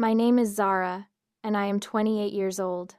My name is Zara, and I am 28 years old.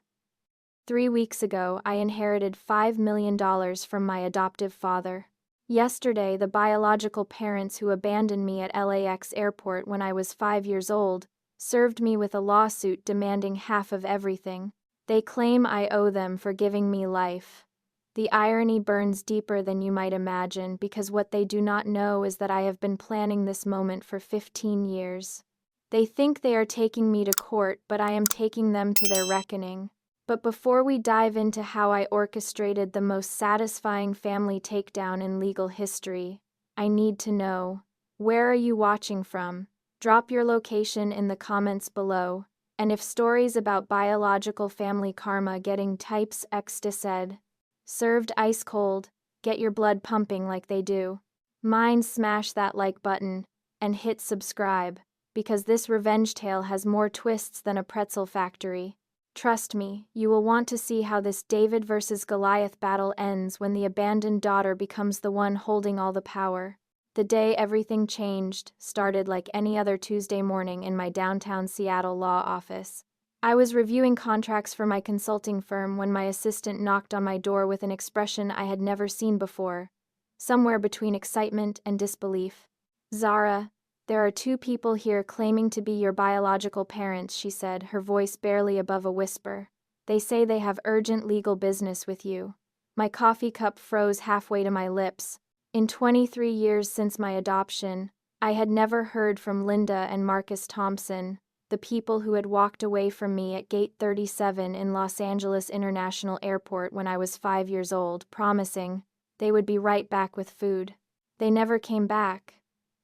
3 weeks ago, I inherited $5 million from my adoptive father. Yesterday, the biological parents who abandoned me at LAX airport when I was 5 years old served me with a lawsuit demanding half of everything. They claim I owe them for giving me life. The irony burns deeper than you might imagine because what they do not know is that I have been planning this moment for 15 years. They think they are taking me to court, but I am taking them to their reckoning. But before we dive into how I orchestrated the most satisfying family takedown in legal history, I need to know, where are you watching from? Drop your location in the comments below, and if stories about biological family karma getting types XD served ice cold, get your blood pumping like they do. Mine, smash that like button and hit subscribe, because this revenge tale has more twists than a pretzel factory. Trust me, you will want to see how this David versus Goliath battle ends when the abandoned daughter becomes the one holding all the power. The day everything changed started like any other Tuesday morning in my downtown Seattle law office. I was reviewing contracts for my consulting firm when my assistant knocked on my door with an expression I had never seen before, somewhere between excitement and disbelief. "Zara, there are 2 people here claiming to be your biological parents," she said, her voice barely above a whisper. "They say they have urgent legal business with you." My coffee cup froze halfway to my lips. In 23 years since my adoption, I had never heard from Linda and Marcus Thompson, the people who had walked away from me at Gate 37 in Los Angeles International Airport when I was 5 years old, promising they would be right back with food. They never came back.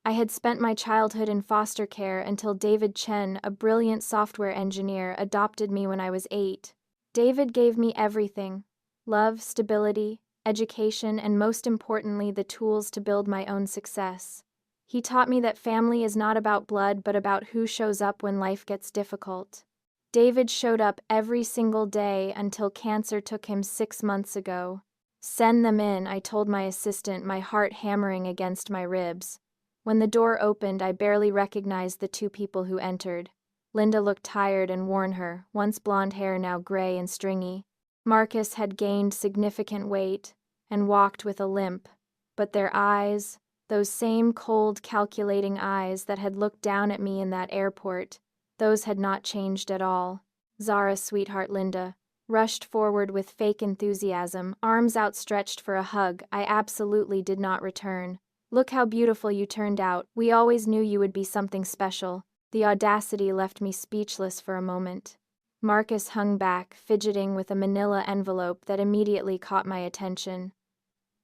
I had spent my childhood in foster care until David Chen, a brilliant software engineer, adopted me when I was 8. David gave me everything: love, stability, education, and most importantly, the tools to build my own success. He taught me that family is not about blood, but about who shows up when life gets difficult. David showed up every single day until cancer took him 6 months ago. "Send them in," I told my assistant, my heart hammering against my ribs. When the door opened, I barely recognized the 2 people who entered. Linda looked tired and worn, her once blonde hair now gray and stringy. Marcus had gained significant weight and walked with a limp, but their eyes, those same cold, calculating eyes that had looked down at me in that airport, those had not changed at all. "Zara, sweetheart," Linda rushed forward with fake enthusiasm, arms outstretched for a hug I absolutely did not return. "Look how beautiful you turned out. We always knew you would be something special." The audacity left me speechless for a moment. Marcus hung back, fidgeting with a manila envelope that immediately caught my attention.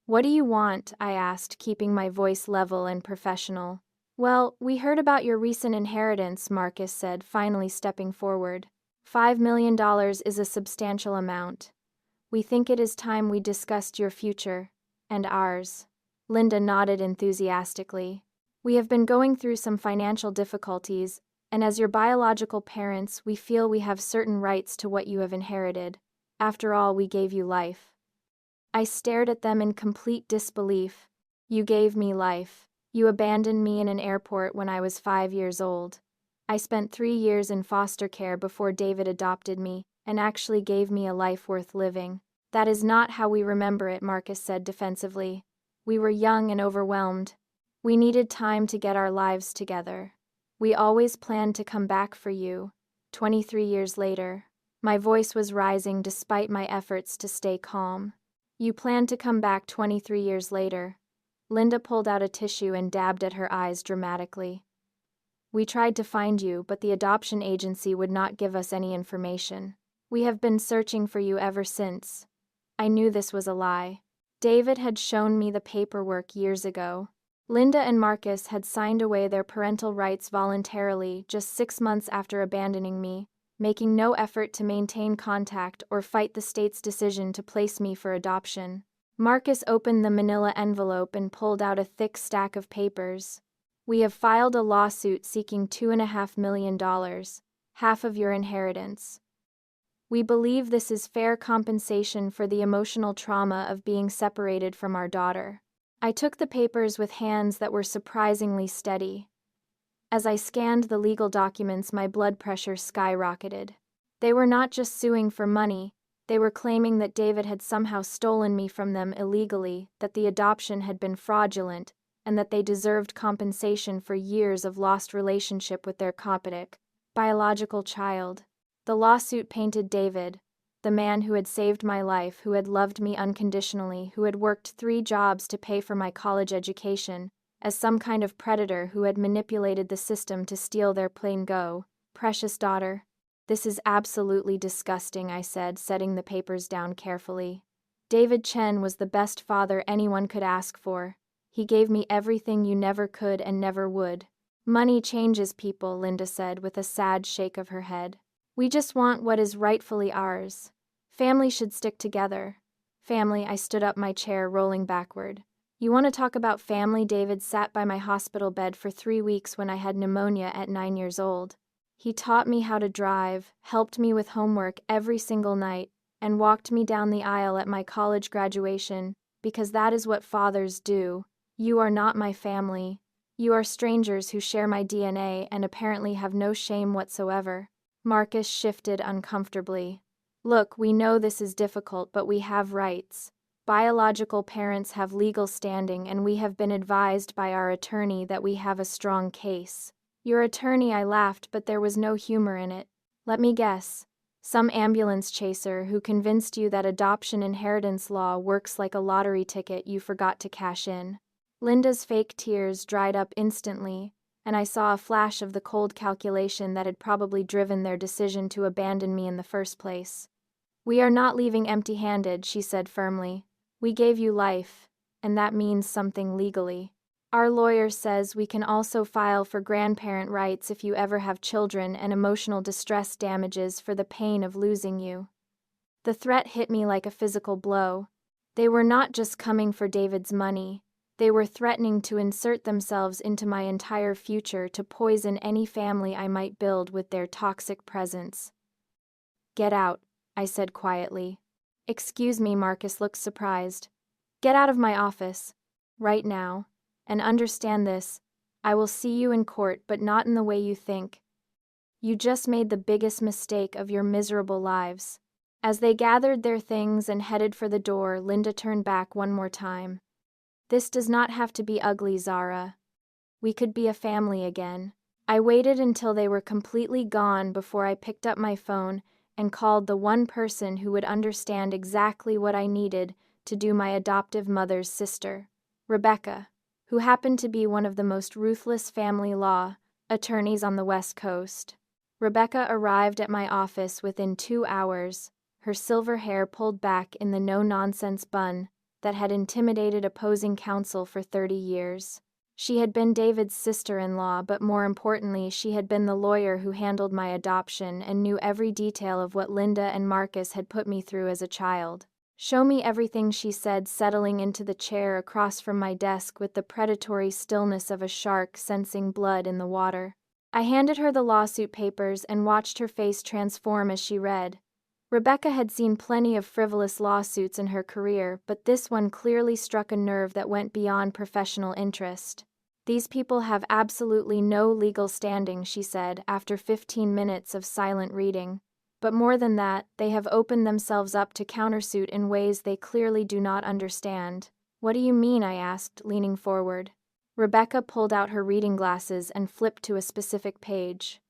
"What do you want?" I asked, keeping my voice level and professional. "Well, we heard about your recent inheritance," Marcus said, finally stepping forward. $5 million is a substantial amount. We think it is time we discussed your future, and ours." Linda nodded enthusiastically. "We have been going through some financial difficulties, and as your biological parents, we feel we have certain rights to what you have inherited. After all, we gave you life." I stared at them in complete disbelief. "You gave me life. You abandoned me in an airport when I was 5 years old. I spent 3 years in foster care before David adopted me and actually gave me a life worth living." "That is not how we remember it," Marcus said defensively. "We were young and overwhelmed. We needed time to get our lives together. We always planned to come back for you." 23 years later, my voice was rising despite my efforts to stay calm. "You planned to come back 23 years later." Linda pulled out a tissue and dabbed at her eyes dramatically. "We tried to find you, but the adoption agency would not give us any information. We have been searching for you ever since." I knew this was a lie. David had shown me the paperwork years ago. Linda and Marcus had signed away their parental rights voluntarily just 6 months after abandoning me, making no effort to maintain contact or fight the state's decision to place me for adoption. Marcus opened the manila envelope and pulled out a thick stack of papers. "We have filed a lawsuit seeking $2.5 million, half of your inheritance. We believe this is fair compensation for the emotional trauma of being separated from our daughter." I took the papers with hands that were surprisingly steady. As I scanned the legal documents, my blood pressure skyrocketed. They were not just suing for money, they were claiming that David had somehow stolen me from them illegally, that the adoption had been fraudulent, and that they deserved compensation for years of lost relationship with their competent, biological child. The lawsuit painted David, the man who had saved my life, who had loved me unconditionally, who had worked 3 jobs to pay for my college education, as some kind of predator who had manipulated the system to steal their plain go. Precious daughter. This is absolutely disgusting, I said, setting the papers down carefully. David Chen was the best father anyone could ask for. He gave me everything you never could and never would. Money changes people, Linda said with a sad shake of her head. We just want what is rightfully ours. Family should stick together. Family, I stood up my chair, rolling backward. You want to talk about family? David sat by my hospital bed for 3 weeks when I had pneumonia at 9 years old. He taught me how to drive, helped me with homework every single night, and walked me down the aisle at my college graduation, because that is what fathers do. You are not my family. You are strangers who share my DNA and apparently have no shame whatsoever. Marcus shifted uncomfortably. Look, we know this is difficult, but we have rights. Biological parents have legal standing, and we have been advised by our attorney that we have a strong case. Your attorney, I laughed, but there was no humor in it. Let me guess. Some ambulance chaser who convinced you that adoption inheritance law works like a lottery ticket you forgot to cash in. Linda's fake tears dried up instantly, and I saw a flash of the cold calculation that had probably driven their decision to abandon me in the first place. We are not leaving empty-handed, she said firmly. We gave you life, and that means something legally. Our lawyer says we can also file for grandparent rights if you ever have children and emotional distress damages for the pain of losing you. The threat hit me like a physical blow. They were not just coming for David's money. They were threatening to insert themselves into my entire future, to poison any family I might build with their toxic presence. Get out, I said quietly. Excuse me, Marcus looked surprised. Get out of my office. Right now. And understand this, I will see you in court, but not in the way you think. You just made the biggest mistake of your miserable lives. As they gathered their things and headed for the door, Linda turned back one more time. This does not have to be ugly, Zara. We could be a family again. I waited until they were completely gone before I picked up my phone and called the one person who would understand exactly what I needed to do my adoptive mother's sister, Rebecca, who happened to be one of the most ruthless family law attorneys on the West Coast. Rebecca arrived at my office within 2 hours, her silver hair pulled back in the no-nonsense bun that had intimidated opposing counsel for 30 years. She had been David's sister-in-law, but more importantly, she had been the lawyer who handled my adoption and knew every detail of what Linda and Marcus had put me through as a child. Show me everything, she said, settling into the chair across from my desk with the predatory stillness of a shark sensing blood in the water. I handed her the lawsuit papers and watched her face transform as she read. Rebecca had seen plenty of frivolous lawsuits in her career, but this one clearly struck a nerve that went beyond professional interest. These people have absolutely no legal standing, she said, after 15 minutes of silent reading. But more than that, they have opened themselves up to countersuit in ways they clearly do not understand. What do you mean? I asked, leaning forward. Rebecca pulled out her reading glasses and flipped to a specific page.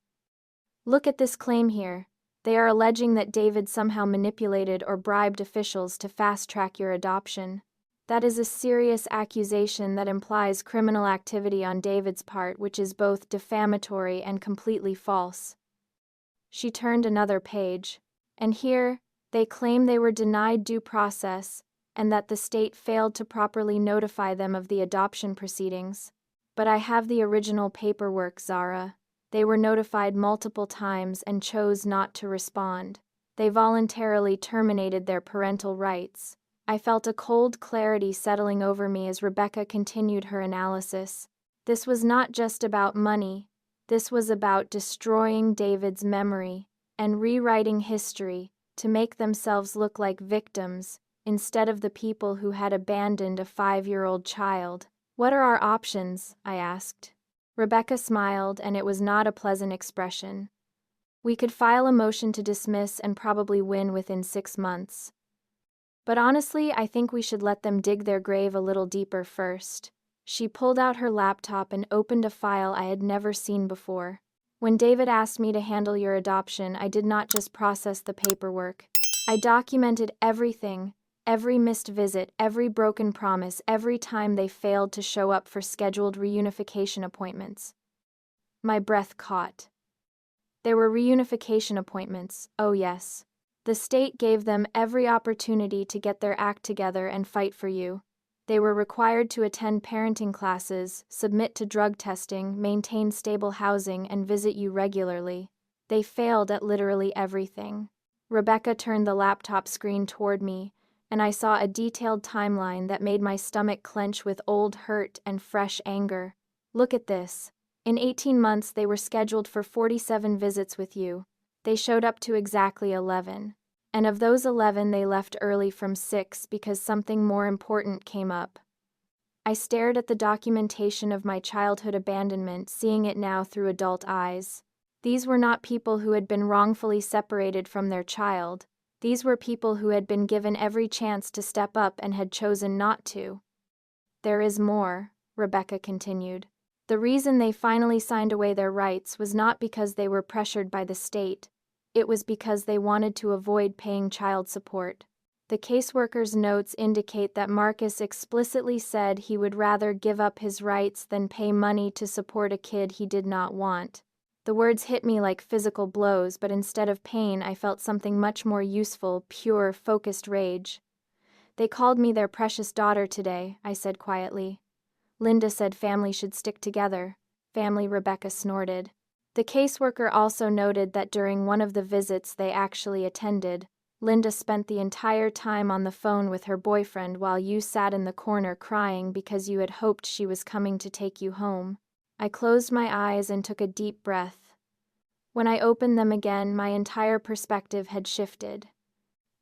Look at this claim here. They are alleging that David somehow manipulated or bribed officials to fast-track your adoption. That is a serious accusation that implies criminal activity on David's part, which is both defamatory and completely false. She turned another page, and here, they claim they were denied due process and that the state failed to properly notify them of the adoption proceedings. But I have the original paperwork, Zara. They were notified multiple times and chose not to respond. They voluntarily terminated their parental rights. I felt a cold clarity settling over me as Rebecca continued her analysis. This was not just about money. This was about destroying David's memory and rewriting history to make themselves look like victims instead of the people who had abandoned a 5-year-old child. What are our options? I asked. Rebecca smiled, and it was not a pleasant expression. We could file a motion to dismiss and probably win within 6 months. But honestly, I think we should let them dig their grave a little deeper first. She pulled out her laptop and opened a file I had never seen before. When David asked me to handle your adoption, I did not just process the paperwork. I documented everything, every missed visit, every broken promise, every time they failed to show up for scheduled reunification appointments. My breath caught. There were reunification appointments, oh yes. The state gave them every opportunity to get their act together and fight for you. They were required to attend parenting classes, submit to drug testing, maintain stable housing, and visit you regularly. They failed at literally everything. Rebecca turned the laptop screen toward me, and I saw a detailed timeline that made my stomach clench with old hurt and fresh anger. Look at this. In 18 months, they were scheduled for 47 visits with you. They showed up to exactly 11. And of those 11, they left early from 6 because something more important came up. I stared at the documentation of my childhood abandonment, seeing it now through adult eyes. These were not people who had been wrongfully separated from their child. These were people who had been given every chance to step up and had chosen not to. There is more, Rebecca continued. The reason they finally signed away their rights was not because they were pressured by the state. It was because they wanted to avoid paying child support. The caseworker's notes indicate that Marcus explicitly said he would rather give up his rights than pay money to support a kid he did not want. The words hit me like physical blows, but instead of pain, I felt something much more useful, pure, focused rage. They called me their precious daughter today, I said quietly. Linda said family should stick together. Family, Rebecca snorted. The caseworker also noted that during one of the visits they actually attended, Linda spent the entire time on the phone with her boyfriend while you sat in the corner crying because you had hoped she was coming to take you home. I closed my eyes and took a deep breath. When I opened them again, my entire perspective had shifted.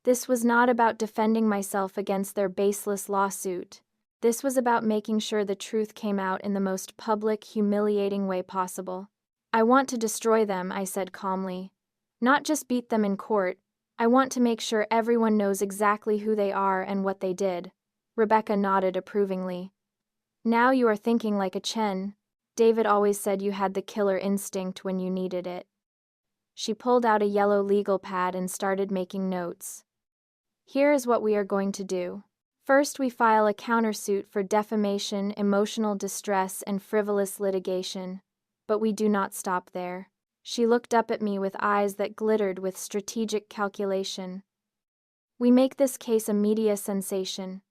This was not about defending myself against their baseless lawsuit. This was about making sure the truth came out in the most public, humiliating way possible. I want to destroy them, I said calmly. Not just beat them in court. I want to make sure everyone knows exactly who they are and what they did. Rebecca nodded approvingly. Now you are thinking like a Chen. David always said you had the killer instinct when you needed it. She pulled out a yellow legal pad and started making notes. Here is what we are going to do. First, we file a countersuit for defamation, emotional distress, and frivolous litigation. But we do not stop there. She looked up at me with eyes that glittered with strategic calculation. We make this case a media sensation.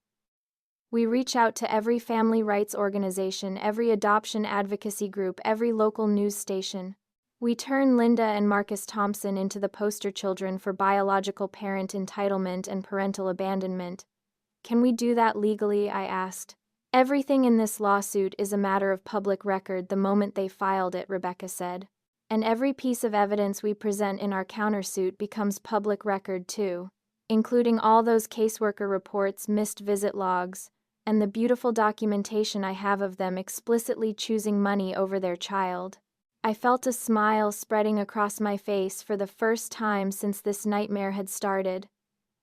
We reach out to every family rights organization, every adoption advocacy group, every local news station. We turn Linda and Marcus Thompson into the poster children for biological parent entitlement and parental abandonment. Can we do that legally? I asked. Everything in this lawsuit is a matter of public record the moment they filed it, Rebecca said. And every piece of evidence we present in our countersuit becomes public record too, including all those caseworker reports, missed visit logs, and the beautiful documentation I have of them explicitly choosing money over their child. I felt a smile spreading across my face for the first time since this nightmare had started.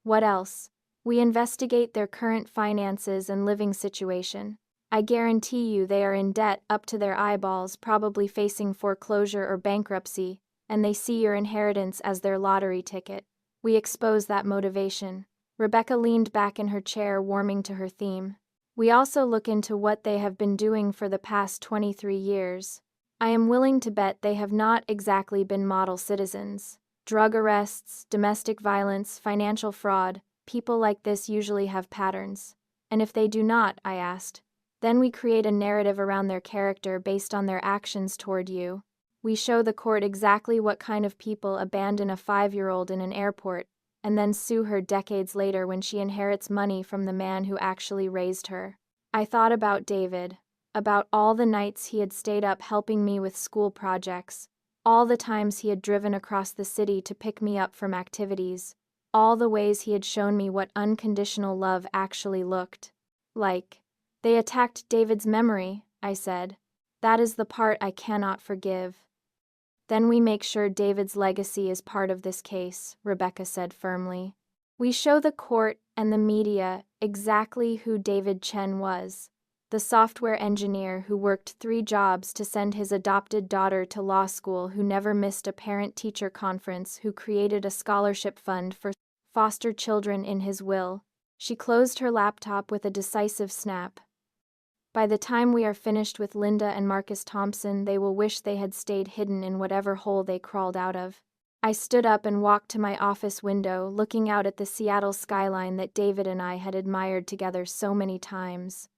What else? We investigate their current finances and living situation. I guarantee you they are in debt up to their eyeballs, probably facing foreclosure or bankruptcy, and they see your inheritance as their lottery ticket. We expose that motivation. Rebecca leaned back in her chair, warming to her theme. We also look into what they have been doing for the past 23 years. I am willing to bet they have not exactly been model citizens. Drug arrests, domestic violence, financial fraud. People like this usually have patterns. And if they do not, I asked, then we create a narrative around their character based on their actions toward you. We show the court exactly what kind of people abandon a 5-year-old in an airport and then sue her decades later when she inherits money from the man who actually raised her. I thought about David, about all the nights he had stayed up helping me with school projects, all the times he had driven across the city to pick me up from activities, all the ways he had shown me what unconditional love actually looked like. They attacked David's memory, I said. That is the part I cannot forgive. Then we make sure David's legacy is part of this case, Rebecca said firmly. We show the court and the media exactly who David Chen was, the software engineer who worked 3 jobs to send his adopted daughter to law school, who never missed a parent-teacher conference, who created a scholarship fund for foster children in his will. She closed her laptop with a decisive snap. By the time we are finished with Linda and Marcus Thompson, they will wish they had stayed hidden in whatever hole they crawled out of. I stood up and walked to my office window, looking out at the Seattle skyline that David and I had admired together so many times.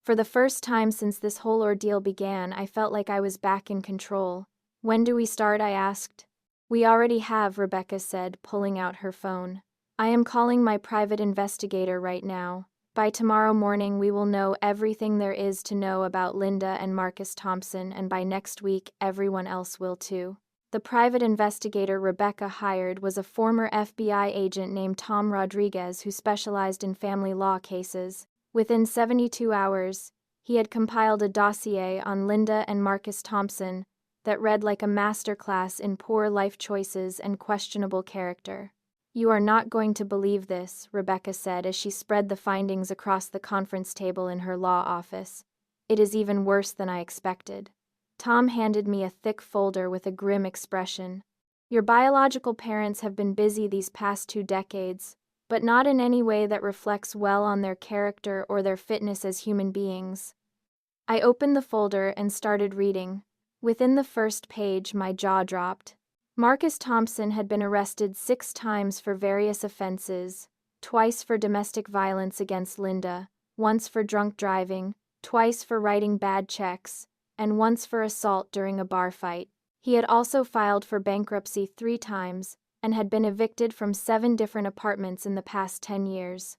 For the first time since this whole ordeal began, I felt like I was back in control. When do we start? I asked. We already have, Rebecca said, pulling out her phone. I am calling my private investigator right now. By tomorrow morning, we will know everything there is to know about Linda and Marcus Thompson, and by next week, everyone else will too. The private investigator Rebecca hired was a former FBI agent named Tom Rodriguez who specialized in family law cases. Within 72 hours, he had compiled a dossier on Linda and Marcus Thompson that read like a masterclass in poor life choices and questionable character. You are not going to believe this, Rebecca said as she spread the findings across the conference table in her law office. It is even worse than I expected. Tom handed me a thick folder with a grim expression. Your biological parents have been busy these past 2 decades, but not in any way that reflects well on their character or their fitness as human beings. I opened the folder and started reading. Within the first page, my jaw dropped. Marcus Thompson had been arrested 6 times for various offenses, twice for domestic violence against Linda, once for drunk driving, twice for writing bad checks, and once for assault during a bar fight. He had also filed for bankruptcy 3 times, and had been evicted from 7 different apartments in the past 10 years.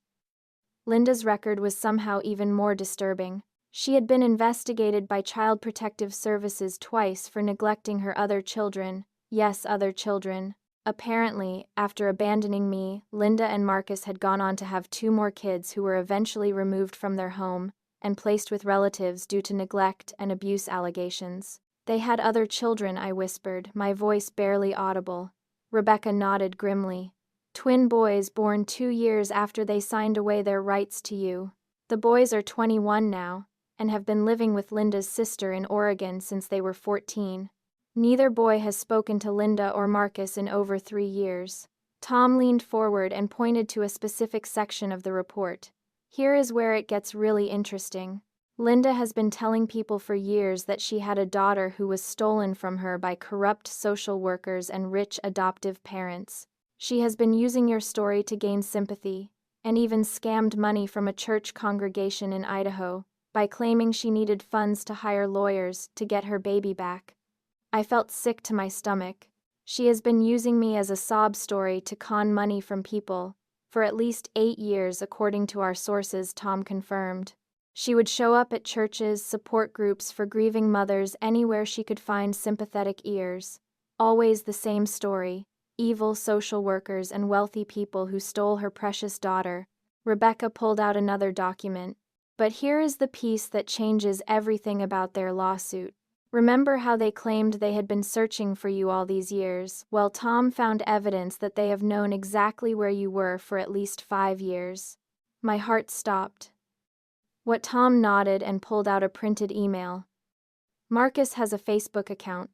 Linda's record was somehow even more disturbing. She had been investigated by Child Protective Services twice for neglecting her other children. Yes, other children. Apparently, after abandoning me, Linda and Marcus had gone on to have 2 more kids who were eventually removed from their home and placed with relatives due to neglect and abuse allegations. They had other children, I whispered, my voice barely audible. Rebecca nodded grimly. Twin boys born 2 years after they signed away their rights to you. The boys are 21 now, and have been living with Linda's sister in Oregon since they were 14. Neither boy has spoken to Linda or Marcus in over 3 years. Tom leaned forward and pointed to a specific section of the report. Here is where it gets really interesting. Linda has been telling people for years that she had a daughter who was stolen from her by corrupt social workers and rich adoptive parents. She has been using your story to gain sympathy, and even scammed money from a church congregation in Idaho by claiming she needed funds to hire lawyers to get her baby back. I felt sick to my stomach. She has been using me as a sob story to con money from people for at least 8 years, according to our sources, Tom confirmed. She would show up at churches, support groups for grieving mothers, anywhere she could find sympathetic ears. Always the same story: evil social workers and wealthy people who stole her precious daughter. Rebecca pulled out another document. But here is the piece that changes everything about their lawsuit. Remember how they claimed they had been searching for you all these years? Well, Tom found evidence that they have known exactly where you were for at least 5 years. My heart stopped. What? Tom nodded and pulled out a printed email. Marcus has a Facebook account.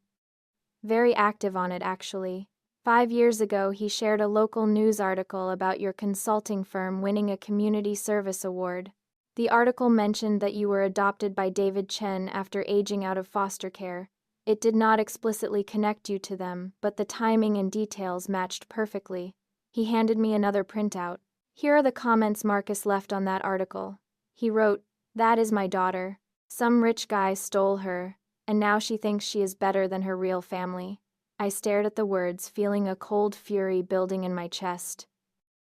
Very active on it, actually. 5 years ago, he shared a local news article about your consulting firm winning a community service award. The article mentioned that you were adopted by David Chen after aging out of foster care. It did not explicitly connect you to them, but the timing and details matched perfectly. He handed me another printout. Here are the comments Marcus left on that article. He wrote, "That is my daughter. Some rich guy stole her, and now she thinks she is better than her real family." I stared at the words, feeling a cold fury building in my chest.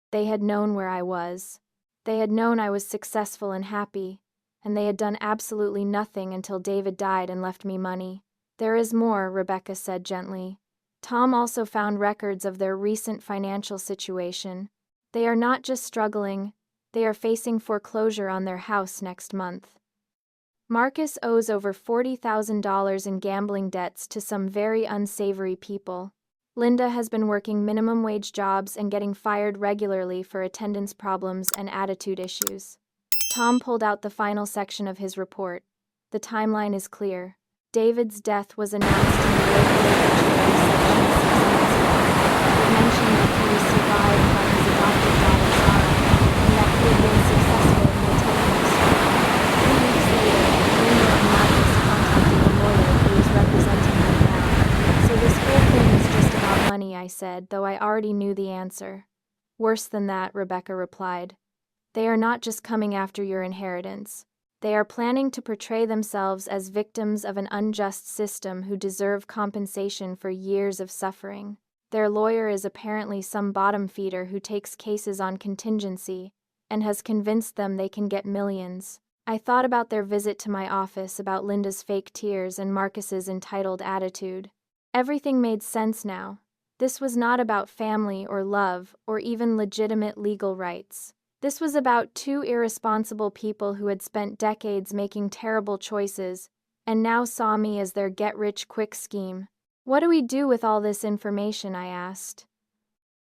They had known where I was. They had known I was successful and happy, and they had done absolutely nothing until David died and left me money. There is more, Rebecca said gently. Tom also found records of their recent financial situation. They are not just struggling, they are facing foreclosure on their house next month. Marcus owes over $40,000 in gambling debts to some very unsavory people. Linda has been working minimum wage jobs and getting fired regularly for attendance problems and attitude issues. Tom pulled out the final section of his report. The timeline is clear. David's death was announced in the local obituary section 6 months ago. It mentioned that he was survived by his adopted daughter Sarah, and that he had been successful in the tetanus treatment. 3 weeks later, Linda and Marcus contacted the lawyer who is representing them now. So this whole thing is just about money, I said, though I already knew the answer. Worse than that, Rebecca replied. They are not just coming after your inheritance. They are planning to portray themselves as victims of an unjust system who deserve compensation for years of suffering. Their lawyer is apparently some bottom feeder who takes cases on contingency and has convinced them they can get millions. I thought about their visit to my office, about Linda's fake tears and Marcus's entitled attitude. Everything made sense now. This was not about family or love or even legitimate legal rights. This was about two irresponsible people who had spent decades making terrible choices and now saw me as their get-rich-quick scheme. What do we do with all this information? I asked.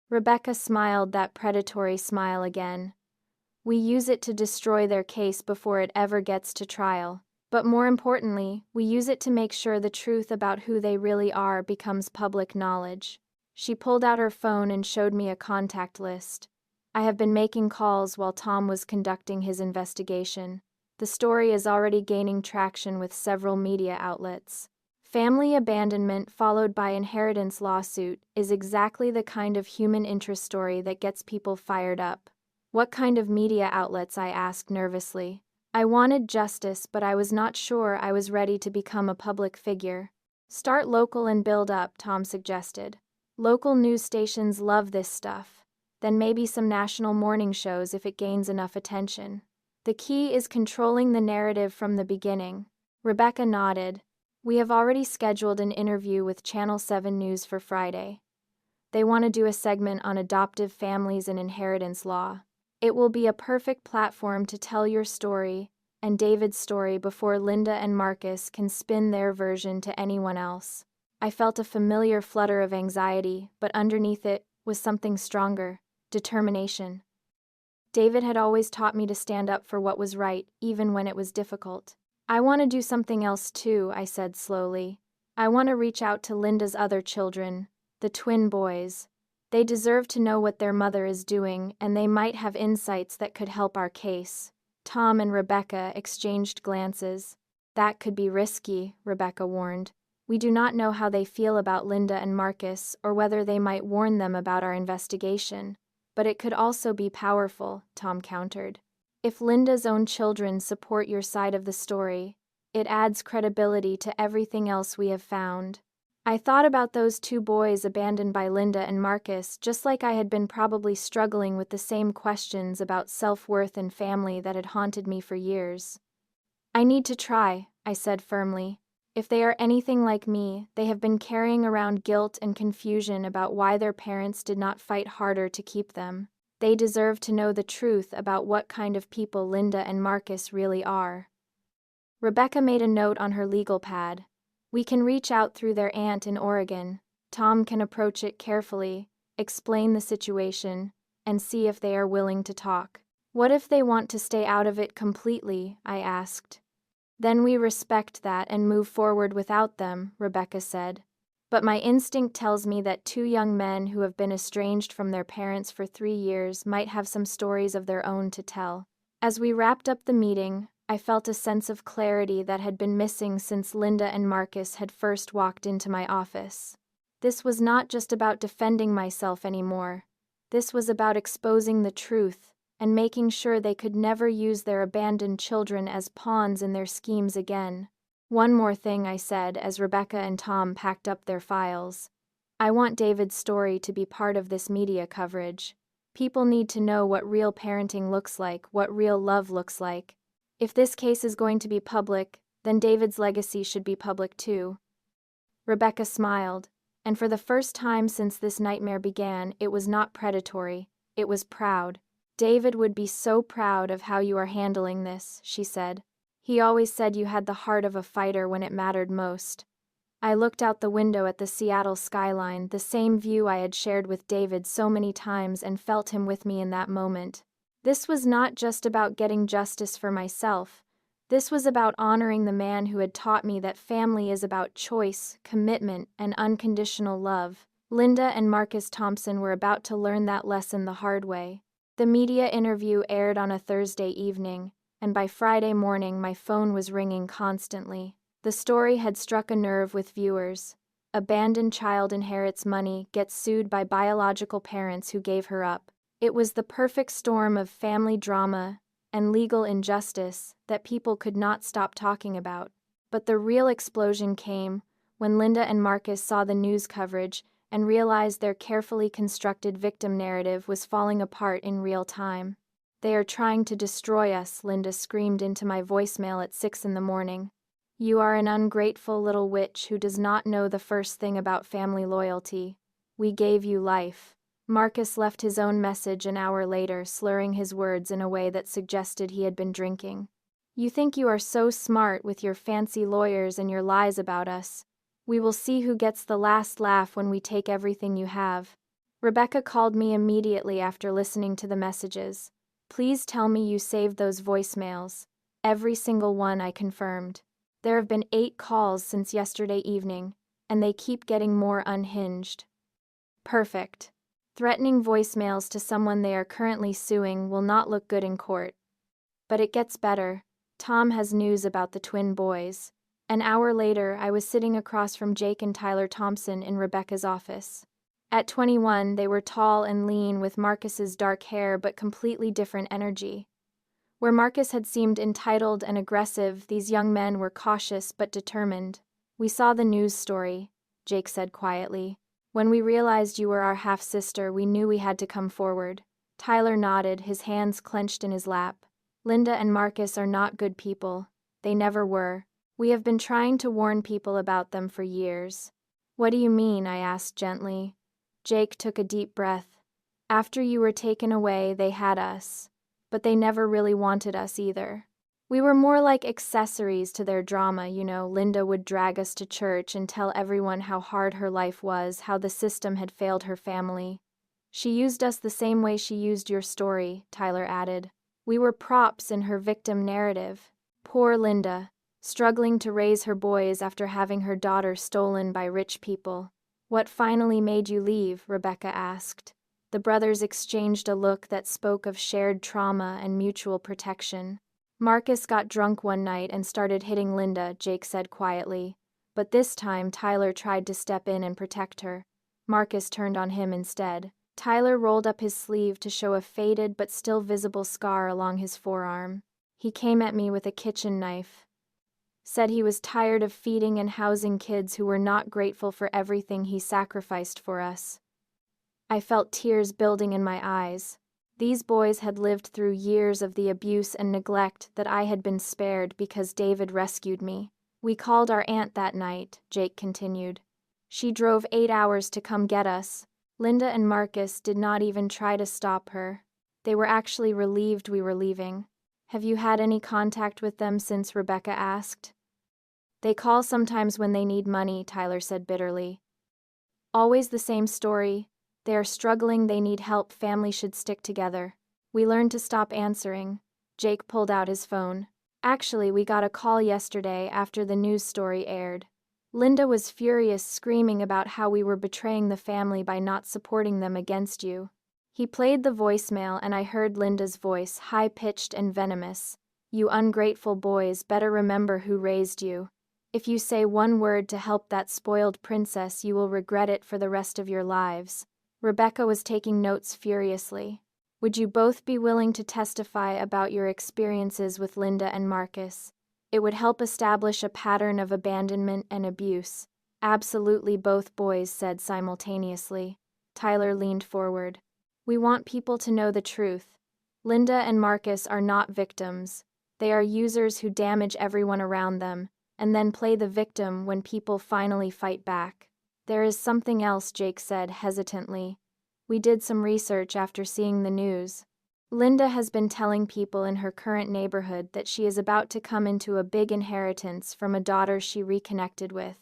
Rebecca smiled that predatory smile again. We use it to destroy their case before it ever gets to trial. But more importantly, we use it to make sure the truth about who they really are becomes public knowledge. She pulled out her phone and showed me a contact list. I have been making calls while Tom was conducting his investigation. The story is already gaining traction with several media outlets. Family abandonment followed by inheritance lawsuit is exactly the kind of human interest story that gets people fired up. What kind of media outlets? I asked nervously. I wanted justice, but I was not sure I was ready to become a public figure. Start local and build up, Tom suggested. Local news stations love this stuff. Then maybe some national morning shows if it gains enough attention. The key is controlling the narrative from the beginning. Rebecca nodded. We have already scheduled an interview with Channel 7 News for Friday. They want to do a segment on adoptive families and inheritance law. It will be a perfect platform to tell your story and David's story before Linda and Marcus can spin their version to anyone else. I felt a familiar flutter of anxiety, but underneath it was something stronger. Determination. David had always taught me to stand up for what was right, even when it was difficult. I want to do something else too, I said slowly. I want to reach out to Linda's other children, the twin boys. They deserve to know what their mother is doing, and they might have insights that could help our case. Tom and Rebecca exchanged glances. That could be risky, Rebecca warned. We do not know how they feel about Linda and Marcus, or whether they might warn them about our investigation. But it could also be powerful, Tom countered. If Linda's own children support your side of the story, it adds credibility to everything else we have found. I thought about those two boys abandoned by Linda and Marcus, just like I had been probably struggling with the same questions about self-worth and family that had haunted me for years. I need to try, I said firmly. If they are anything like me, they have been carrying around guilt and confusion about why their parents did not fight harder to keep them. They deserve to know the truth about what kind of people Linda and Marcus really are. Rebecca made a note on her legal pad. We can reach out through their aunt in Oregon. Tom can approach it carefully, explain the situation, and see if they are willing to talk. What if they want to stay out of it completely? I asked. Then we respect that and move forward without them, Rebecca said. But my instinct tells me that two young men who have been estranged from their parents for 3 years might have some stories of their own to tell. As we wrapped up the meeting, I felt a sense of clarity that had been missing since Linda and Marcus had first walked into my office. This was not just about defending myself anymore. This was about exposing the truth and making sure they could never use their abandoned children as pawns in their schemes again. One more thing, I said as Rebecca and Tom packed up their files. I want David's story to be part of this media coverage. People need to know what real parenting looks like, what real love looks like. If this case is going to be public, then David's legacy should be public too. Rebecca smiled, and for the first time since this nightmare began, it was not predatory, it was proud. David would be so proud of how you are handling this, she said. He always said you had the heart of a fighter when it mattered most. I looked out the window at the Seattle skyline, the same view I had shared with David so many times, and felt him with me in that moment. This was not just about getting justice for myself. This was about honoring the man who had taught me that family is about choice, commitment, and unconditional love. Linda and Marcus Thompson were about to learn that lesson the hard way. The media interview aired on a Thursday evening, and by Friday morning my phone was ringing constantly. The story had struck a nerve with viewers. Abandoned child inherits money, gets sued by biological parents who gave her up. It was the perfect storm of family drama and legal injustice that people could not stop talking about. But the real explosion came when Linda and Marcus saw the news coverage and realized their carefully constructed victim narrative was falling apart in real time. "They are trying to destroy us," Linda screamed into my voicemail at 6 in the morning. "You are an ungrateful little witch who does not know the first thing about family loyalty. We gave you life." Marcus left his own message an hour later, slurring his words in a way that suggested he had been drinking. "You think you are so smart with your fancy lawyers and your lies about us. We will see who gets the last laugh when we take everything you have." Rebecca called me immediately after listening to the messages. "Please tell me you saved those voicemails." Every single one, I confirmed. "There have been 8 calls since yesterday evening, and they keep getting more unhinged." "Perfect." Threatening voicemails to someone they are currently suing will not look good in court. But it gets better. Tom has news about the twin boys. An hour later, I was sitting across from Jake and Tyler Thompson in Rebecca's office. At 21, they were tall and lean with Marcus's dark hair but completely different energy. Where Marcus had seemed entitled and aggressive, these young men were cautious but determined. "We saw the news story," Jake said quietly. "When we realized you were our half-sister, we knew we had to come forward." Tyler nodded, his hands clenched in his lap. "Linda and Marcus are not good people. They never were. We have been trying to warn people about them for years." "What do you mean?" I asked gently. Jake took a deep breath. "After you were taken away, they had us. But they never really wanted us either. We were more like accessories to their drama, you know. Linda would drag us to church and tell everyone how hard her life was, how the system had failed her family. She used us the same way she used your story," Tyler added. "We were props in her victim narrative. Poor Linda, struggling to raise her boys after having her daughter stolen by rich people." "What finally made you leave?" Rebecca asked. The brothers exchanged a look that spoke of shared trauma and mutual protection. "Marcus got drunk one night and started hitting Linda," Jake said quietly. "But this time Tyler tried to step in and protect her. Marcus turned on him instead." Tyler rolled up his sleeve to show a faded but still visible scar along his forearm. "He came at me with a kitchen knife. Said he was tired of feeding and housing kids who were not grateful for everything he sacrificed for us." I felt tears building in my eyes. These boys had lived through years of the abuse and neglect that I had been spared because David rescued me. "We called our aunt that night," Jake continued. "She drove 8 hours to come get us. Linda and Marcus did not even try to stop her. They were actually relieved we were leaving." "Have you had any contact with them since?" Rebecca asked. "They call sometimes when they need money," Tyler said bitterly. "Always the same story. They are struggling, they need help, family should stick together." We learned to stop answering. Jake pulled out his phone. "Actually, we got a call yesterday after the news story aired. Linda was furious, screaming about how we were betraying the family by not supporting them against you." He played the voicemail and I heard Linda's voice, high-pitched and venomous. "You ungrateful boys, better remember who raised you. If you say one word to help that spoiled princess, you will regret it for the rest of your lives." Rebecca was taking notes furiously. "Would you both be willing to testify about your experiences with Linda and Marcus? It would help establish a pattern of abandonment and abuse." "Absolutely," both boys said simultaneously. Tyler leaned forward. "We want people to know the truth. Linda and Marcus are not victims. They are users who damage everyone around them, and then play the victim when people finally fight back." "There is something else," Jake said hesitantly. "We did some research after seeing the news. Linda has been telling people in her current neighborhood that she is about to come into a big inheritance from a daughter she reconnected with.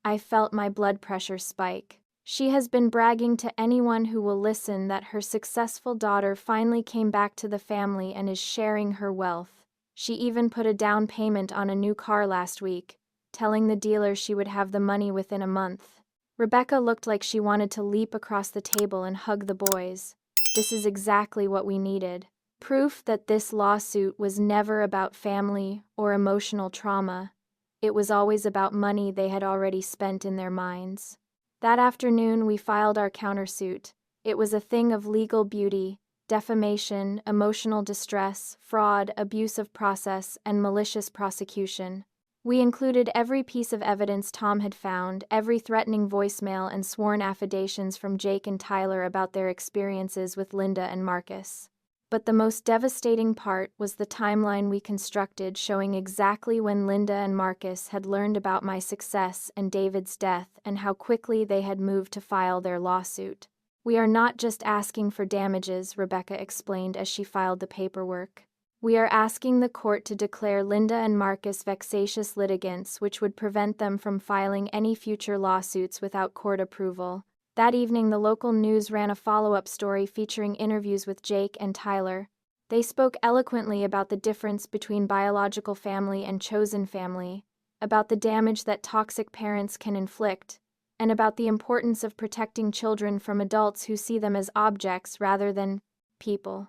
I felt my blood pressure spike. She has been bragging to anyone who will listen that her successful daughter finally came back to the family and is sharing her wealth. She even put a down payment on a new car last week, telling the dealer she would have the money within a month. Rebecca looked like she wanted to leap across the table and hug the boys. This is exactly what we needed. Proof that this lawsuit was never about family or emotional trauma. It was always about money they had already spent in their minds. That afternoon, we filed our countersuit. It was a thing of legal beauty, defamation, emotional distress, fraud, abuse of process, and malicious prosecution. We included every piece of evidence Tom had found, every threatening voicemail and sworn affidavits from Jake and Tyler about their experiences with Linda and Marcus. But the most devastating part was the timeline we constructed showing exactly when Linda and Marcus had learned about my success and David's death and how quickly they had moved to file their lawsuit. We are not just asking for damages, Rebecca explained as she filed the paperwork. We are asking the court to declare Linda and Marcus vexatious litigants, which would prevent them from filing any future lawsuits without court approval. That evening, the local news ran a follow-up story featuring interviews with Jake and Tyler. They spoke eloquently about the difference between biological family and chosen family, about the damage that toxic parents can inflict, and about the importance of protecting children from adults who see them as objects rather than people.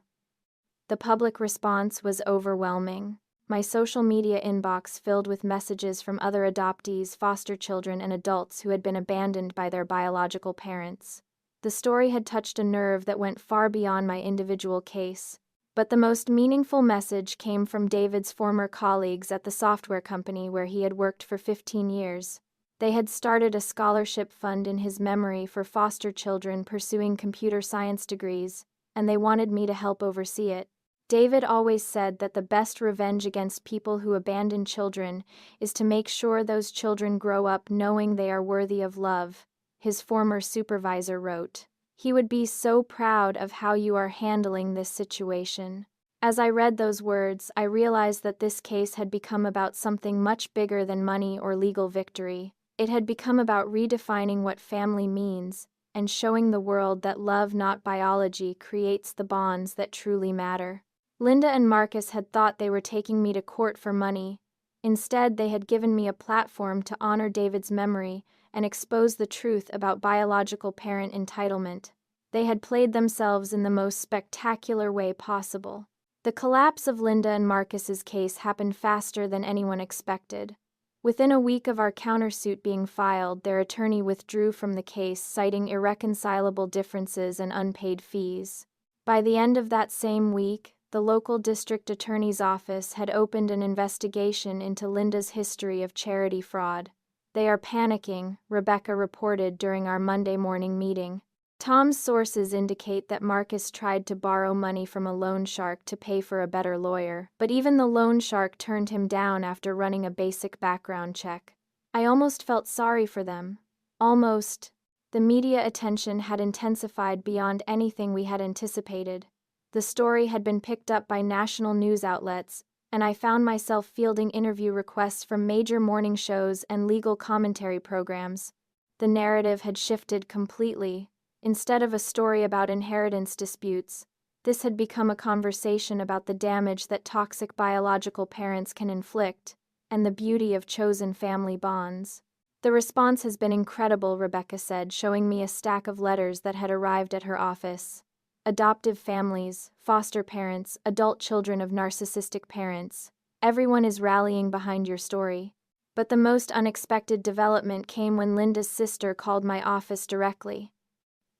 The public response was overwhelming. My social media inbox filled with messages from other adoptees, foster children, and adults who had been abandoned by their biological parents. The story had touched a nerve that went far beyond my individual case. But the most meaningful message came from David's former colleagues at the software company where he had worked for 15 years. They had started a scholarship fund in his memory for foster children pursuing computer science degrees, and they wanted me to help oversee it. David always said that the best revenge against people who abandon children is to make sure those children grow up knowing they are worthy of love, his former supervisor wrote. He would be so proud of how you are handling this situation. As I read those words, I realized that this case had become about something much bigger than money or legal victory. It had become about redefining what family means and showing the world that love, not biology, creates the bonds that truly matter. Linda and Marcus had thought they were taking me to court for money. Instead, they had given me a platform to honor David's memory and expose the truth about biological parent entitlement. They had played themselves in the most spectacular way possible. The collapse of Linda and Marcus's case happened faster than anyone expected. Within a week of our countersuit being filed, their attorney withdrew from the case, citing irreconcilable differences and unpaid fees. By the end of that same week, the local district attorney's office had opened an investigation into Linda's history of charity fraud. They are panicking, Rebecca reported during our Monday morning meeting. Tom's sources indicate that Marcus tried to borrow money from a loan shark to pay for a better lawyer, but even the loan shark turned him down after running a basic background check. I almost felt sorry for them. Almost. The media attention had intensified beyond anything we had anticipated. The story had been picked up by national news outlets, and I found myself fielding interview requests from major morning shows and legal commentary programs. The narrative had shifted completely. Instead of a story about inheritance disputes, this had become a conversation about the damage that toxic biological parents can inflict and the beauty of chosen family bonds. The response has been incredible, Rebecca said, showing me a stack of letters that had arrived at her office. Adoptive families, foster parents, adult children of narcissistic parents. Everyone is rallying behind your story. But the most unexpected development came when Linda's sister called my office directly.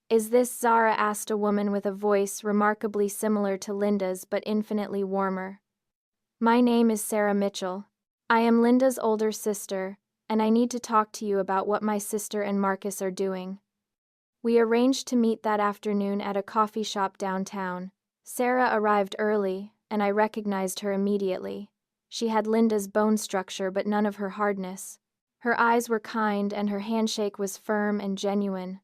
"Is this Zara?" asked a woman with a voice remarkably similar to Linda's but infinitely warmer. "My name is Sarah Mitchell. I am Linda's older sister, and I need to talk to you about what my sister and Marcus are doing." We arranged to meet that afternoon at a coffee shop downtown. Sarah arrived early, and I recognized her immediately. She had Linda's bone structure but none of her hardness. Her eyes were kind and her handshake was firm and genuine.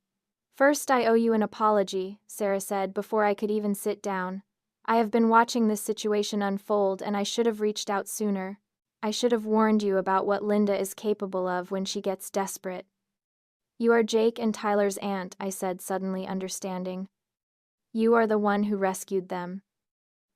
First, I owe you an apology, Sarah said before I could even sit down. I have been watching this situation unfold and I should have reached out sooner. I should have warned you about what Linda is capable of when she gets desperate. You are Jake and Tyler's aunt, I said, suddenly understanding. You are the one who rescued them.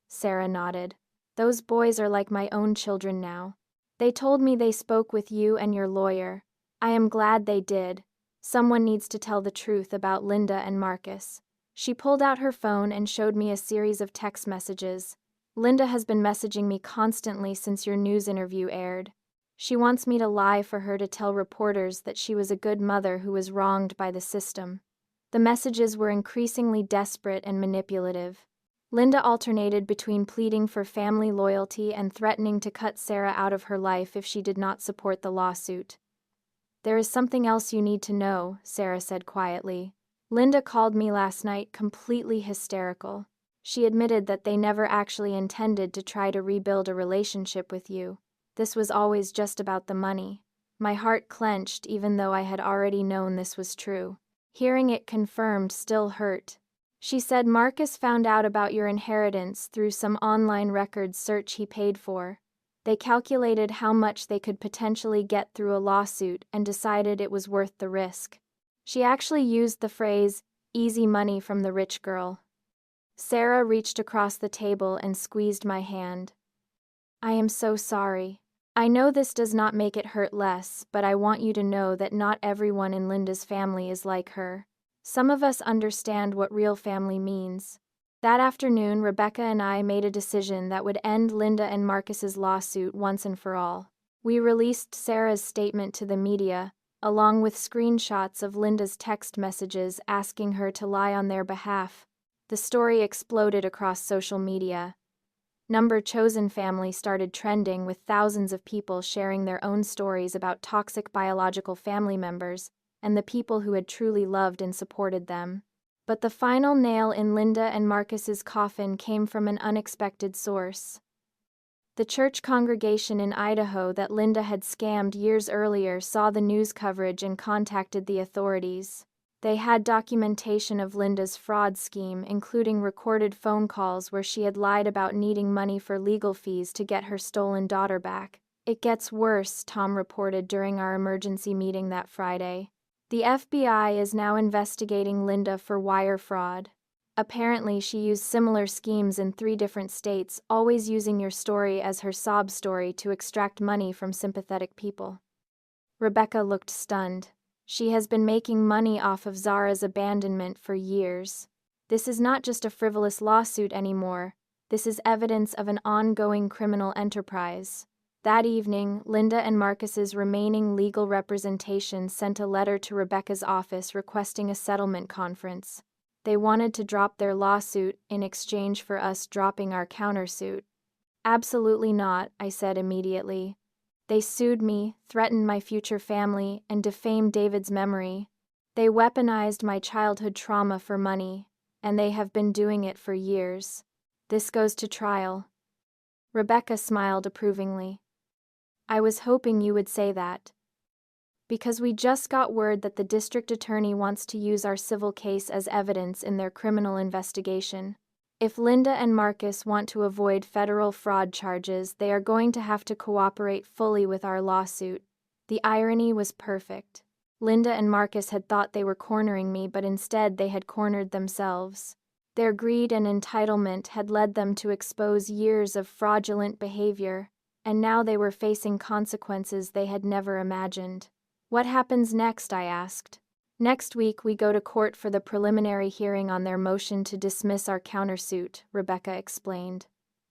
Sarah nodded. Those boys are like my own children now. They told me they spoke with you and your lawyer. I am glad they did. Someone needs to tell the truth about Linda and Marcus. She pulled out her phone and showed me a series of text messages. Linda has been messaging me constantly since your news interview aired. She wants me to lie for her to tell reporters that she was a good mother who was wronged by the system. The messages were increasingly desperate and manipulative. Linda alternated between pleading for family loyalty and threatening to cut Sarah out of her life if she did not support the lawsuit. There is something else you need to know, Sarah said quietly. Linda called me last night completely hysterical. She admitted that they never actually intended to try to rebuild a relationship with you. This was always just about the money. My heart clenched even though I had already known this was true. Hearing it confirmed still hurt. She said Marcus found out about your inheritance through some online records search he paid for. They calculated how much they could potentially get through a lawsuit and decided it was worth the risk. She actually used the phrase, "easy money from the rich girl." Sarah reached across the table and squeezed my hand. I am so sorry. I know this does not make it hurt less, but I want you to know that not everyone in Linda's family is like her. Some of us understand what real family means. That afternoon, Rebecca and I made a decision that would end Linda and Marcus's lawsuit once and for all. We released Sarah's statement to the media, along with screenshots of Linda's text messages asking her to lie on their behalf. The story exploded across social media. Chosen family started trending with thousands of people sharing their own stories about toxic biological family members and the people who had truly loved and supported them. But the final nail in Linda and Marcus's coffin came from an unexpected source. The church congregation in Idaho that Linda had scammed years earlier saw the news coverage and contacted the authorities. They had documentation of Linda's fraud scheme, including recorded phone calls where she had lied about needing money for legal fees to get her stolen daughter back. It gets worse, Tom reported during our emergency meeting that Friday. The FBI is now investigating Linda for wire fraud. Apparently, she used similar schemes in 3 different states, always using your story as her sob story to extract money from sympathetic people. Rebecca looked stunned. She has been making money off of Zara's abandonment for years. This is not just a frivolous lawsuit anymore. This is evidence of an ongoing criminal enterprise. That evening, Linda and Marcus's remaining legal representation sent a letter to Rebecca's office requesting a settlement conference. They wanted to drop their lawsuit in exchange for us dropping our countersuit. Absolutely not, I said immediately. They sued me, threatened my future family, and defamed David's memory. They weaponized my childhood trauma for money, and they have been doing it for years. This goes to trial. Rebecca smiled approvingly. I was hoping you would say that. Because we just got word that the district attorney wants to use our civil case as evidence in their criminal investigation. If Linda and Marcus want to avoid federal fraud charges, they are going to have to cooperate fully with our lawsuit. The irony was perfect. Linda and Marcus had thought they were cornering me, but instead they had cornered themselves. Their greed and entitlement had led them to expose years of fraudulent behavior, and now they were facing consequences they had never imagined. What happens next? I asked. Next week, we go to court for the preliminary hearing on their motion to dismiss our countersuit, Rebecca explained.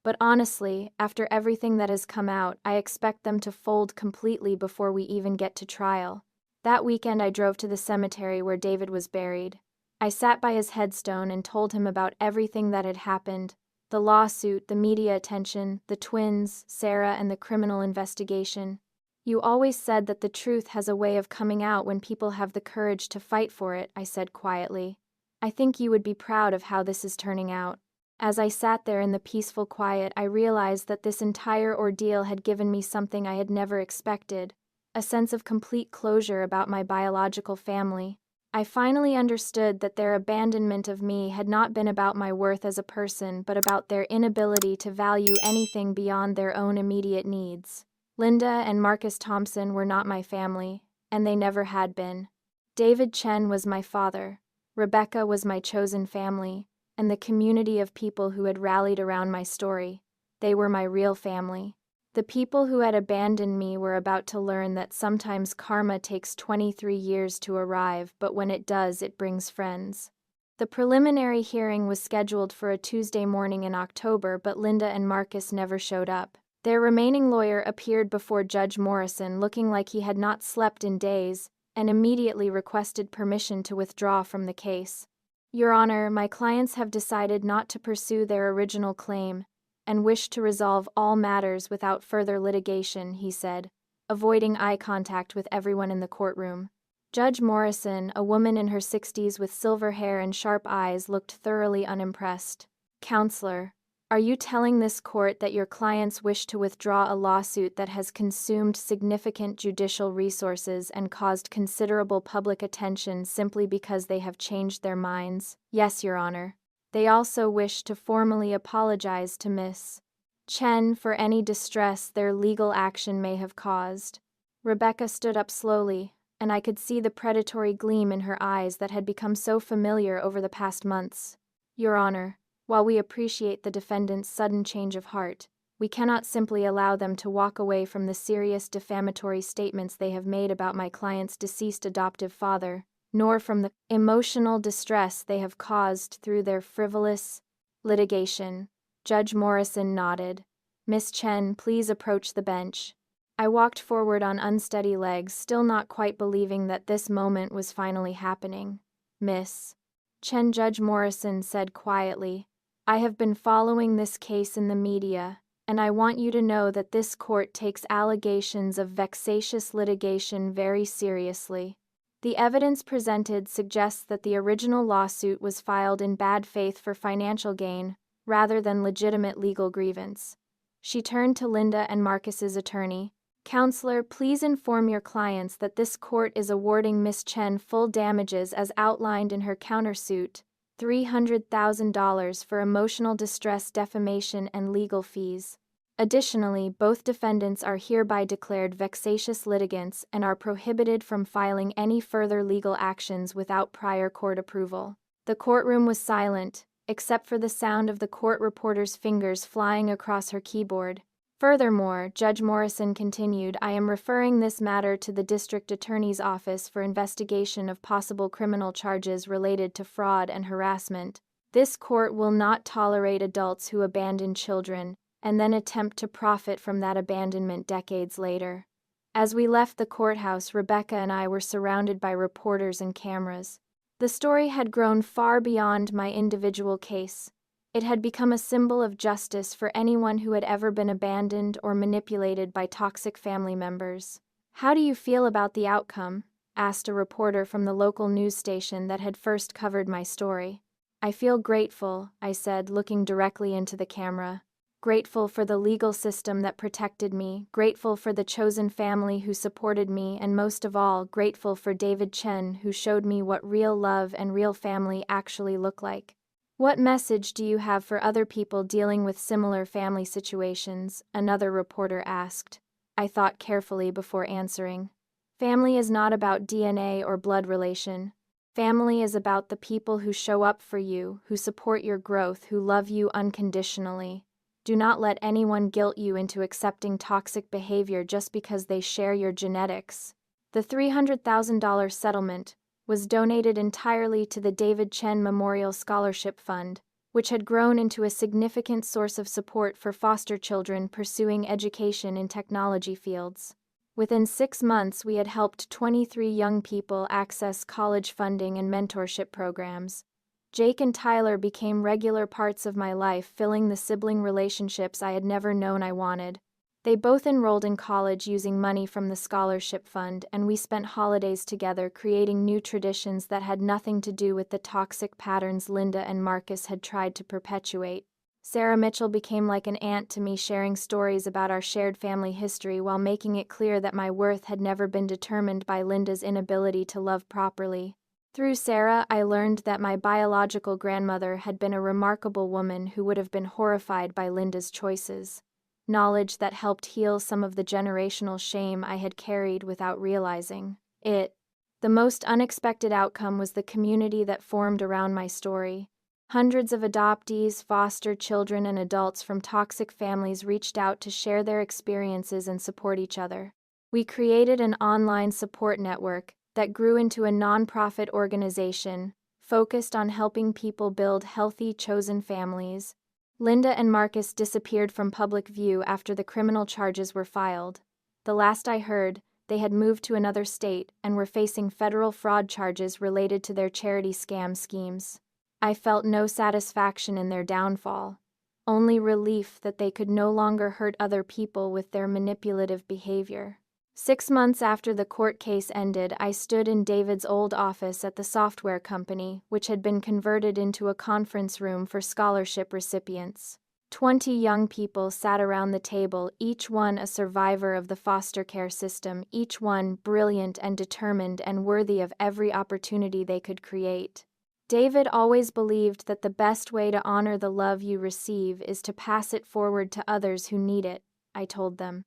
But honestly, after everything that has come out, I expect them to fold completely before we even get to trial. That weekend, I drove to the cemetery where David was buried. I sat by his headstone and told him about everything that had happened: the lawsuit, the media attention, the twins, Sarah, and the criminal investigation. You always said that the truth has a way of coming out when people have the courage to fight for it, I said quietly. I think you would be proud of how this is turning out. As I sat there in the peaceful quiet, I realized that this entire ordeal had given me something I had never expected: a sense of complete closure about my biological family. I finally understood that their abandonment of me had not been about my worth as a person, but about their inability to value anything beyond their own immediate needs. Linda and Marcus Thompson were not my family, and they never had been. David Chen was my father. Rebecca was my chosen family, and the community of people who had rallied around my story. They were my real family. The people who had abandoned me were about to learn that sometimes karma takes 23 years to arrive, but when it does, it brings friends. The preliminary hearing was scheduled for a Tuesday morning in October, but Linda and Marcus never showed up. Their remaining lawyer appeared before Judge Morrison looking like he had not slept in days, and immediately requested permission to withdraw from the case. Your Honor, my clients have decided not to pursue their original claim, and wish to resolve all matters without further litigation, he said, avoiding eye contact with everyone in the courtroom. Judge Morrison, a woman in her 60s with silver hair and sharp eyes, looked thoroughly unimpressed. Counselor, are you telling this court that your clients wish to withdraw a lawsuit that has consumed significant judicial resources and caused considerable public attention simply because they have changed their minds? Yes, Your Honor. They also wish to formally apologize to Miss Chen for any distress their legal action may have caused. Rebecca stood up slowly, and I could see the predatory gleam in her eyes that had become so familiar over the past months. Your Honor, while we appreciate the defendant's sudden change of heart, we cannot simply allow them to walk away from the serious defamatory statements they have made about my client's deceased adoptive father, nor from the emotional distress they have caused through their frivolous litigation. Judge Morrison nodded. Miss Chen, please approach the bench. I walked forward on unsteady legs, still not quite believing that this moment was finally happening. Miss Chen, Judge Morrison said quietly, I have been following this case in the media, and I want you to know that this court takes allegations of vexatious litigation very seriously. The evidence presented suggests that the original lawsuit was filed in bad faith for financial gain, rather than legitimate legal grievance. She turned to Linda and Marcus's attorney. Counselor, please inform your clients that this court is awarding Miss Chen full damages as outlined in her countersuit, $300,000 for emotional distress, defamation, and legal fees. Additionally, both defendants are hereby declared vexatious litigants and are prohibited from filing any further legal actions without prior court approval. The courtroom was silent, except for the sound of the court reporter's fingers flying across her keyboard. Furthermore, Judge Morrison continued, I am referring this matter to the District Attorney's Office for investigation of possible criminal charges related to fraud and harassment. This court will not tolerate adults who abandon children and then attempt to profit from that abandonment decades later. As we left the courthouse, Rebecca and I were surrounded by reporters and cameras. The story had grown far beyond my individual case. It had become a symbol of justice for anyone who had ever been abandoned or manipulated by toxic family members. How do you feel about the outcome? Asked a reporter from the local news station that had first covered my story. I feel grateful, I said, looking directly into the camera. Grateful for the legal system that protected me, grateful for the chosen family who supported me, and most of all, grateful for David Chen, who showed me what real love and real family actually look like. What message do you have for other people dealing with similar family situations? Another reporter asked. I thought carefully before answering. Family is not about DNA or blood relation. Family is about the people who show up for you, who support your growth, who love you unconditionally. Do not let anyone guilt you into accepting toxic behavior just because they share your genetics. The $300,000 settlement was donated entirely to the David Chen Memorial Scholarship Fund, which had grown into a significant source of support for foster children pursuing education in technology fields. Within 6 months, we had helped 23 young people access college funding and mentorship programs. Jake and Tyler became regular parts of my life, filling the sibling relationships I had never known I wanted. They both enrolled in college using money from the scholarship fund, and we spent holidays together creating new traditions that had nothing to do with the toxic patterns Linda and Marcus had tried to perpetuate. Sarah Mitchell became like an aunt to me, sharing stories about our shared family history while making it clear that my worth had never been determined by Linda's inability to love properly. Through Sarah, I learned that my biological grandmother had been a remarkable woman who would have been horrified by Linda's choices. Knowledge that helped heal some of the generational shame I had carried without realizing it. The most unexpected outcome was the community that formed around my story. Hundreds of adoptees, foster children, and adults from toxic families reached out to share their experiences and support each other. We created an online support network that grew into a nonprofit organization focused on helping people build healthy, chosen families. Linda and Marcus disappeared from public view after the criminal charges were filed. The last I heard, they had moved to another state and were facing federal fraud charges related to their charity scam schemes. I felt no satisfaction in their downfall, only relief that they could no longer hurt other people with their manipulative behavior. 6 months after the court case ended, I stood in David's old office at the software company, which had been converted into a conference room for scholarship recipients. 20 young people sat around the table, each one a survivor of the foster care system, each one brilliant and determined and worthy of every opportunity they could create. David always believed that the best way to honor the love you receive is to pass it forward to others who need it, I told them.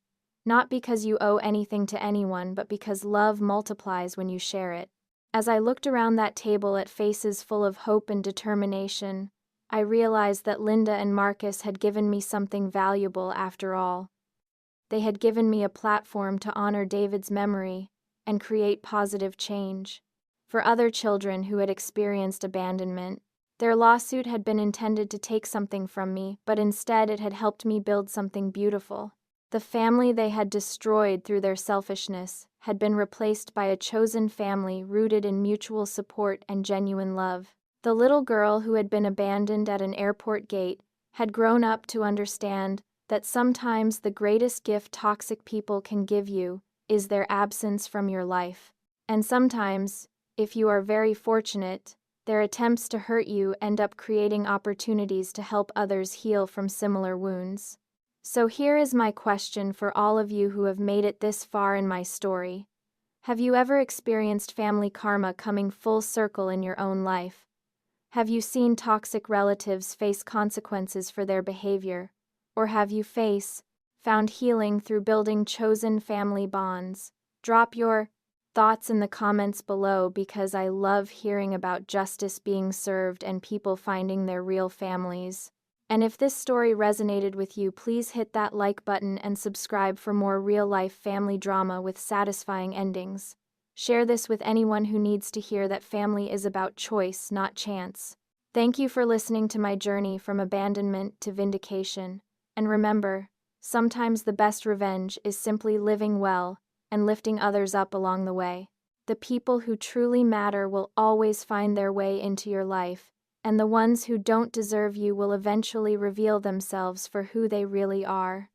Not because you owe anything to anyone, but because love multiplies when you share it. As I looked around that table at faces full of hope and determination, I realized that Linda and Marcus had given me something valuable after all. They had given me a platform to honor David's memory and create positive change. For other children who had experienced abandonment, their lawsuit had been intended to take something from me, but instead it had helped me build something beautiful. The family they had destroyed through their selfishness had been replaced by a chosen family rooted in mutual support and genuine love. The little girl who had been abandoned at an airport gate had grown up to understand that sometimes the greatest gift toxic people can give you is their absence from your life. And sometimes, if you are very fortunate, their attempts to hurt you end up creating opportunities to help others heal from similar wounds. So here is my question for all of you who have made it this far in my story. Have you ever experienced family karma coming full circle in your own life? Have you seen toxic relatives face consequences for their behavior? Or have you found healing through building chosen family bonds? Drop your thoughts in the comments below because I love hearing about justice being served and people finding their real families. And if this story resonated with you, please hit that like button and subscribe for more real-life family drama with satisfying endings. Share this with anyone who needs to hear that family is about choice, not chance. Thank you for listening to my journey from abandonment to vindication. And remember, sometimes the best revenge is simply living well and lifting others up along the way. The people who truly matter will always find their way into your life, and the ones who don't deserve you will eventually reveal themselves for who they really are.